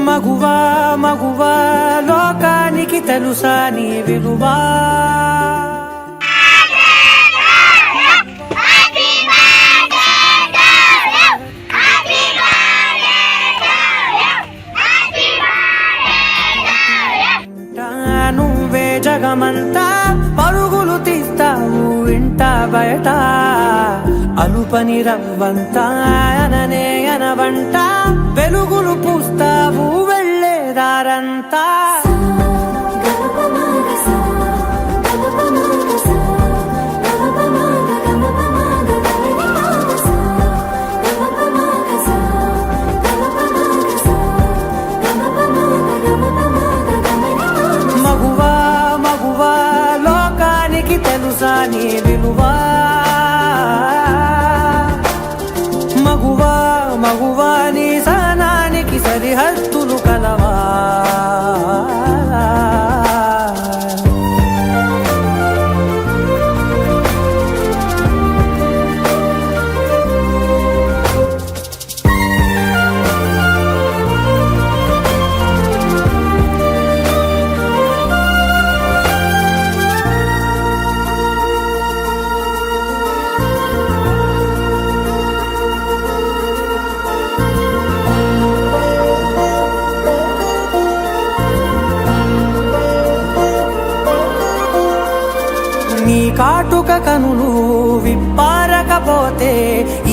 మగువా మగువా లోకానికి తెలుసా నీ విలువా నువ్వే జగమంతా పరుగులు తీస్తావు ఇంట బయట అలుపని రవ్వంతా అననే అనవంట వెలుగులు పూస్తావు వెళ్ళేదారంతా మగువా మగువా లోకానికి తెలుసా నీ విలువా మగువా మగువా నీ సహనానికి సరిహద్దులు కలవా నీ కాటుక కనులు విప్పారకపోతే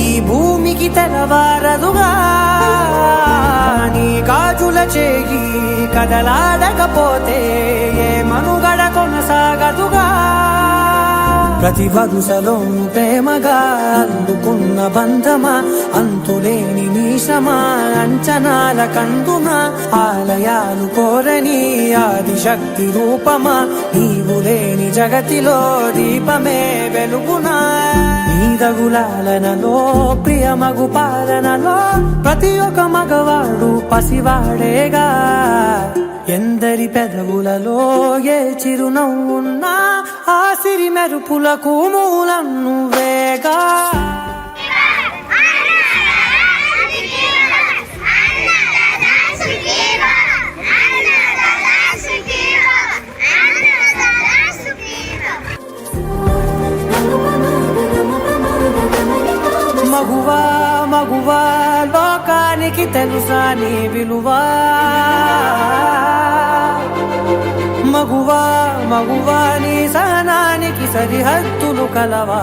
ఈ భూమికి తెలవారదుగా నీ గాజుల చేయి కదలాడకపోతే ఏ మనుగడ కొనసాగదుగా ప్రతి వరుసలోను ప్రేమగా అందుకున్న బంధమా అంతులేని నీశమా అంచనాల కందుమా ఆలయాలు కోరని ఆదిశక్తి రూపమా నీవు లేని జగతిలో దీపమే వెలుగునా నీదగులాలనలో ప్రియమగు పాలనలో ప్రతి ఒక్క మగవాడు పసివాడేగా ఎందరి పెదవులలో ఏ చిరునవ్వున్నా ఆ సిరి మెరుపులకు మూలం నువ్వేగా మగువా మగువా లోకానికి తెలుసా నీ విలువా మగువా మగువా నీ సహనానికి సరిహద్దులు కలవా